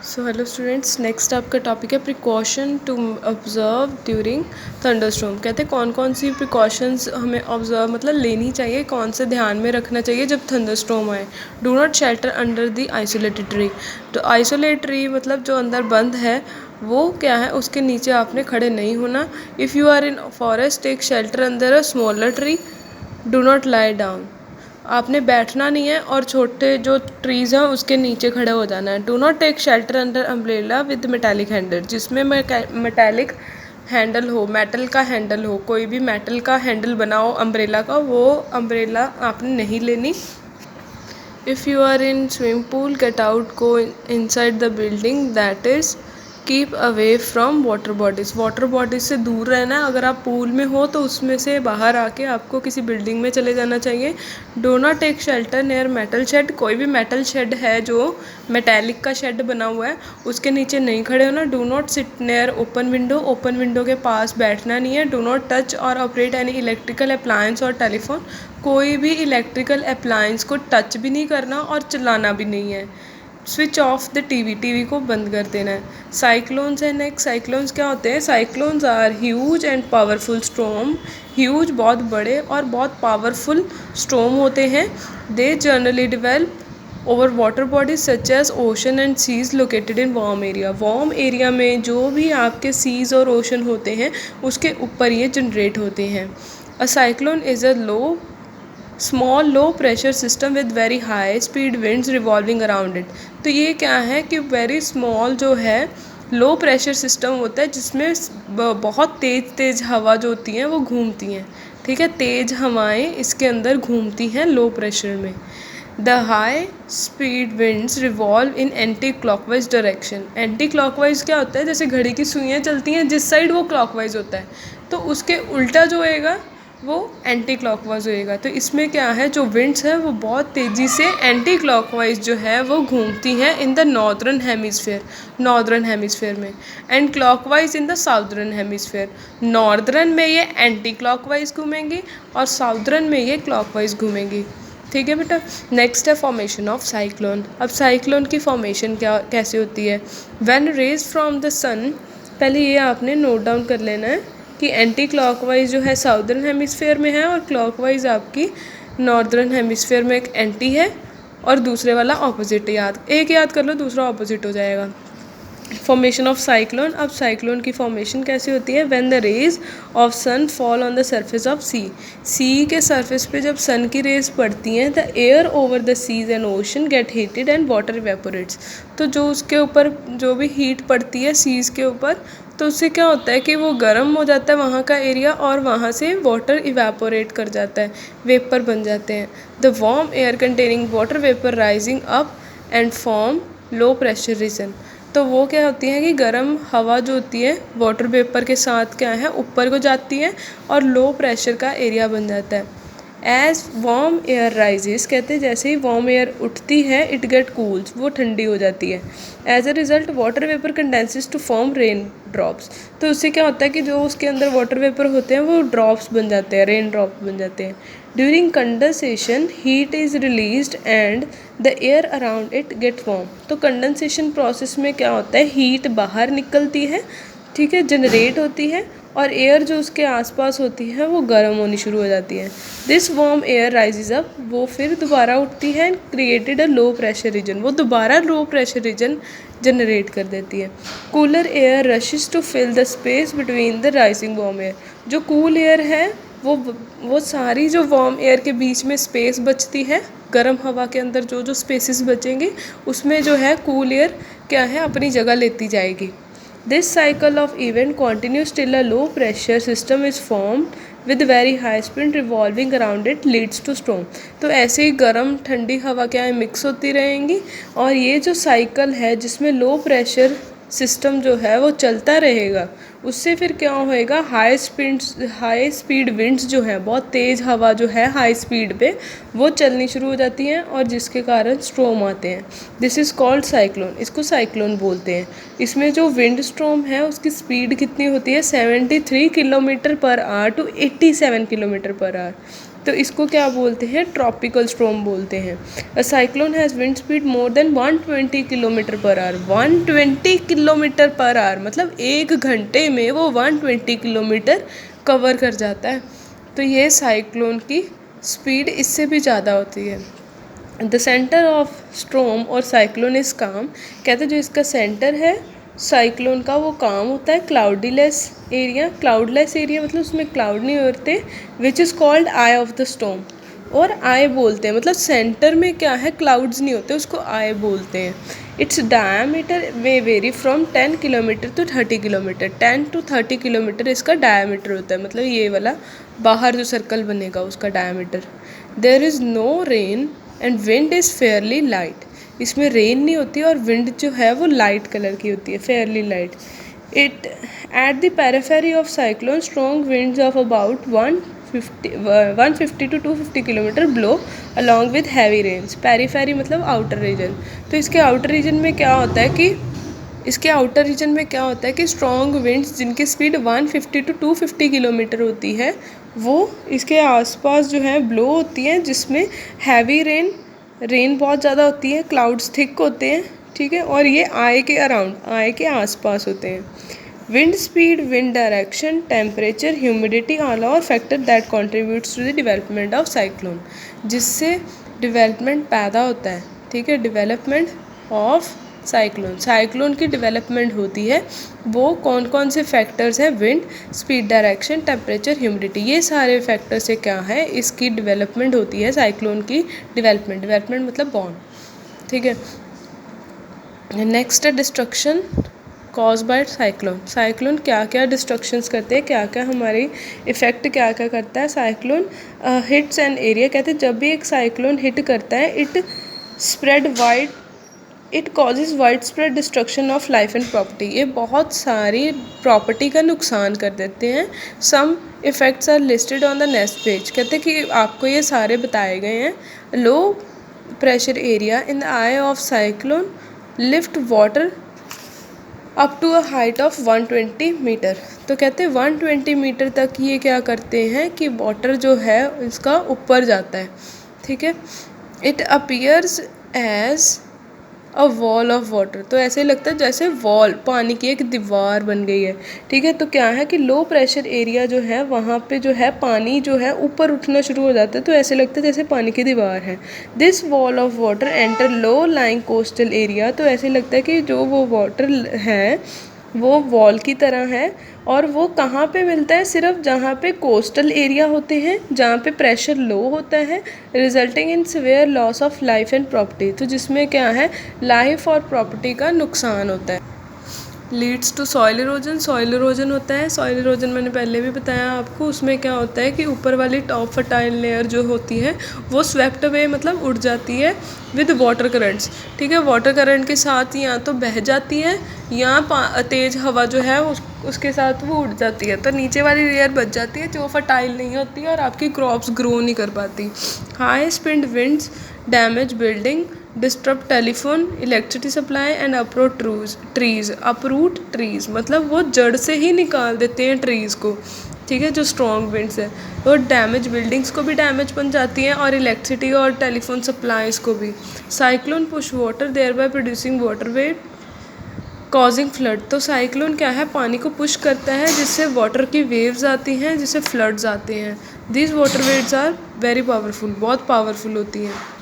सो hello students, next आपका topic है precaution to observe during thunderstorm. कहते हैं कौन कौन सी प्रिकॉशंस हमें ऑब्जर्व मतलब लेनी चाहिए, कौन से ध्यान में रखना चाहिए जब थंडरस्टॉर्म आए। Do not shelter under the isolated tree. तो आइसोलेट ट्री मतलब जो अंदर बंद है वो क्या है, उसके नीचे आपने खड़े नहीं होना। If you are in forest take shelter under a smaller tree. Do not lie down. आपने बैठना नहीं है और छोटे जो ट्रीज़ हैं उसके नीचे खड़े हो जाना है। Do not take shelter under umbrella with metallic handle, जिसमें मेटालिक हैंडल हो, मेटल का हैंडल हो, कोई भी मेटल का हैंडल बनाओ अम्ब्रेला का, वो अम्ब्रेला आपने नहीं लेनी। If you are in swimming pool get out, go inside the building, that is keep away from water bodies. Water bodies से दूर रहना है। अगर आप पूल में हो तो उसमें से बाहर आके आपको किसी बिल्डिंग में चले जाना चाहिए। Do not take shelter near metal shed. कोई भी मेटल शेड है जो मेटेलिक का शेड बना हुआ है उसके नीचे नहीं खड़े होना। Do not sit near open window. Open window के पास बैठना नहीं है। डो नॉट टच और ऑपरेट एनी इलेक्ट्रिकल अप्लायंस और टेलीफोन। कोई भी इलेक्ट्रिकल अप्लायंस को टच भी नहीं करना और चलाना भी नहीं है। Switch off the TV. TV को बंद कर देना है। साइक्लोन्स एंड नेक्स्ट, साइक्लोन्स क्या होते हैं? Cyclones are huge and powerful storm. Huge बहुत बड़े और बहुत पावरफुल स्टॉर्म होते हैं। They generally develop over water bodies such as ocean and seas located in warm area. Warm area में जो भी आपके सीज और ओशन होते हैं उसके ऊपर ये जनरेट होते हैं। A cyclone is a small low pressure system with very high speed winds revolving around it. तो ये क्या है कि वेरी स्मॉल जो है लो प्रेशर सिस्टम होता है जिसमें बहुत तेज़ हवा जो होती हैं वो घूमती हैं। ठीक है, तेज़ हवाएं इसके अंदर घूमती हैं लो प्रेशर में। The high speed winds revolve in anti clockwise direction. Anti clockwise क्या होता है? जैसे घड़ी की सुइयाँ चलती हैं जिस साइड वो क्लॉकवाइज होता है, तो उसके उल्टा जो होएगा वो एंटी क्लॉकवाइज होएगा। तो इसमें क्या है, जो विंड्स है वो बहुत तेज़ी से एंटी क्लॉकवाइज जो है वो घूमती हैं in the northern hemisphere, northern hemisphere में, and clockwise in the southern hemisphere. Northern में ये एंटी क्लॉकवाइज घूमेंगी और साउदर्न में ये क्लॉकवाइज घूमेंगी। ठीक है बेटा। नेक्स्ट है फॉर्मेशन ऑफ साइक्लोन। अब साइक्लोन की फॉर्मेशन क्या कैसे होती है? व्हेन रेज फ्रॉम द सन, पहले ये आपने नोट डाउन कर लेना है कि एंटी क्लॉकवाइज जो है साउदर्न हेमिसफेयर में है और क्लॉकवाइज आपकी नॉर्दर्न हेमिसफेयर में। एक एंटी है और दूसरे वाला ऑपोजिट। एक याद कर लो, दूसरा ऑपोजिट हो जाएगा। Formation of cyclone. अब साइक्लोन की फॉर्मेशन कैसे होती है? When the rays of sun fall on the surface of sea. Sea के सरफेस पे जब सन की रेज पड़ती हैं, the air over the seas and ocean get heated and water evaporates. तो जो उसके ऊपर जो भी हीट पड़ती है सीज के ऊपर, तो उससे क्या होता है कि वो गर्म हो जाता है वहाँ का एरिया और वहाँ से वाटर इवेपोरेट कर जाता है, वेपर बन जाते हैं। The warm air containing water vapour rising up and form low pressure reason. तो वो क्या होती है कि गर्म हवा जो होती है वाटर वेपर के साथ क्या है ऊपर को जाती है और लो प्रेशर का एरिया बन जाता है। एज वार्म एयर राइजेस, कहते हैं जैसे ही वार्म एयर उठती है इट गेट कूल्स, वो ठंडी हो जाती है। As a result water vapour condenses to form rain drops. तो उससे क्या होता है कि जो उसके अंदर वाटर वेपर होते हैं वो ड्रॉप्स बन जाते हैं, रेन ड्रॉप बन जाते हैं। During condensation heat is released and the air around it get warm. तो कंडेंसेशन प्रोसेस में क्या होता है, हीट बाहर निकलती है, ठीक है, जनरेट होती है और एयर जो उसके आसपास होती है वो गर्म होनी शुरू हो जाती है। This warm air rises up, वो फिर दोबारा उठती है, created a low pressure region, वो दोबारा लो प्रेशर रीजन जनरेट कर देती है। Cooler air rushes to fill the space between the rising warm air. जो कूल एयर है वो सारी जो वार्म एयर के बीच में स्पेस बचती है, गर्म हवा के अंदर जो जो स्पेसेस बचेंगे उसमें जो है कूल एयर क्या है अपनी जगह लेती जाएगी। This cycle of event continues till a low pressure system is formed with very high speed revolving around it leads to storm। तो ऐसे ही गर्म ठंडी हवा क्या है मिक्स होती रहेंगी और ये जो साइकिल है जिसमें लो प्रेशर सिस्टम जो है वो चलता रहेगा, उससे फिर क्या होएगा, हाई स्पीड विंड्स जो है, बहुत तेज़ हवा जो है हाई स्पीड पे वो चलनी शुरू हो जाती हैं और जिसके कारण स्ट्रोम आते हैं। दिस इज़ कॉल्ड साइक्लोन, इसको साइक्लोन बोलते हैं। इसमें जो विंड स्ट्रोम है उसकी स्पीड कितनी होती है, 73 kilometre per hour to 87 kilometre per hour. तो इसको क्या बोलते हैं, ट्रॉपिकल स्टॉर्म बोलते हैं। A cyclone has wind speed more than 120 kilometre per hour. 120 kilometre per hour मतलब 1 घंटे में वो 120 किलोमीटर कवर कर जाता है। तो ये साइक्लोन की स्पीड इससे भी ज़्यादा होती है। द सेंटर ऑफ स्टॉर्म और साइक्लोन इज काम, कहते हैं जो इसका सेंटर है साइक्लोन का वो काम होता है क्लाउडीलेस एरिया। क्लाउडलेस एरिया मतलब उसमें क्लाउड नहीं होते, which is called I of the storm. और आई बोलते हैं मतलब सेंटर में क्या है, क्लाउड्स नहीं होते, उसको आई बोलते हैं। Its diameter way vary from 10 kilometre to 30 kilometre. 10 to 30 kilometre इसका डायमीटर होता है, मतलब ये वाला बाहर जो सर्कल बनेगा उसका diameter. There is no rain and wind is fairly light. इसमें रेन नहीं होती और विंड जो है वो लाइट कलर की होती है, fairly light. It at the periphery of cyclone strong winds of about 150 to 250 kilometre blow along with heavy rains. Periphery मतलब आउटर रीजन। तो इसके आउटर रीजन में क्या होता है कि स्ट्रॉन्ग विंड्स जिनकी स्पीड 150 to 250 किलोमीटर होती है वो इसके आसपास जो है ब्लो होती हैं, जिसमें हैवी रेन बहुत ज़्यादा होती है, क्लाउड्स थिक होते हैं, ठीक है, और ये आई के आसपास होते हैं। Wind speed, wind direction, temperature, humidity all are factor that contributes to the development of cyclone, जिससे डेवलपमेंट पैदा होता है, ठीक है, डेवलपमेंट ऑफ साइक्लोन की डेवलपमेंट होती है। वो कौन कौन से फैक्टर्स हैं, wind speed, direction, temperature, humidity, ये सारे फैक्टर से क्या है इसकी डेवलपमेंट होती है, साइक्लोन की डेवलपमेंट मतलब बॉर्न, ठीक है। नेक्स्ट है डिस्ट्रक्शन कॉज बाय साइक्लोन क्या क्या डिस्ट्रक्शंस करते हैं, क्या क्या हमारी इफ़ेक्ट क्या क्या करता है। साइक्लोन हिट्स एन एरिया, कहते हैं जब भी एक साइक्लोन हिट करता है it causes wide spread destruction of life and property, ये बहुत सारी प्रॉपर्टी का नुकसान कर देते हैं। Some effects are listed on the next page, कहते हैं कि आपको ये सारे बताए गए हैं। Low pressure area in the eye of cyclone lift water up to a height of 120 metre. तो कहते हैं 120 मीटर तक ये क्या करते हैं कि वाटर जो है इसका ऊपर जाता है, ठीक है। It appears as a wall of water, तो ऐसे लगता है जैसे वॉल, पानी की एक दीवार बन गई है, ठीक है। तो क्या है कि लो प्रेशर एरिया जो है वहाँ पे जो है पानी जो है ऊपर उठना शुरू हो जाता है, तो ऐसे लगता है जैसे पानी की दीवार है। This wall of water enter low lying coastal area, तो ऐसे लगता है कि जो वो वाटर है वो वॉल की तरह है, और वो कहाँ पे मिलता है, सिर्फ जहाँ पे कोस्टल एरिया होते हैं, जहाँ पे प्रेशर लो होता है, resulting in severe loss of life and property, तो जिसमें क्या है लाइफ और प्रॉपर्टी का नुकसान होता है। लीड्स टू सॉइल इरोजन होता है। सॉइल इरोजन मैंने पहले भी बताया आपको, उसमें क्या होता है कि ऊपर वाली टॉप फर्टाइल लेयर जो होती है वो स्वेप्ट अवे मतलब उड़ जाती है विद वाटर करंट्स, ठीक है। वाटर करंट के साथ या तो बह जाती है या तेज़ हवा जो है उसके साथ वो उड़ जाती है, तो नीचे वाली लेयर बच जाती है जो फर्टाइल नहीं होती है और आपकी क्रॉप्स ग्रो नहीं कर पाती। High speed winds damage building, disturb telephone, electricity supply and uproot trees मतलब वो जड़ से ही निकाल देते हैं ट्रीज़ को, ठीक है, जो स्ट्रॉन्ग विंड्स है। और डैमेज बिल्डिंग्स को भी डैमेज बन जाती हैं और इलेक्ट्रिसिटी और टेलीफोन सप्लाईज को भी। Cyclone push water there by producing water wave causing flood, तो साइक्लोन क्या है पानी को पुश करता है जिससे वाटर की वेव्स आती हैं, जिससे फ्लड्स आते हैं। These water waves are very powerful, बहुत पावरफुल होती हैं।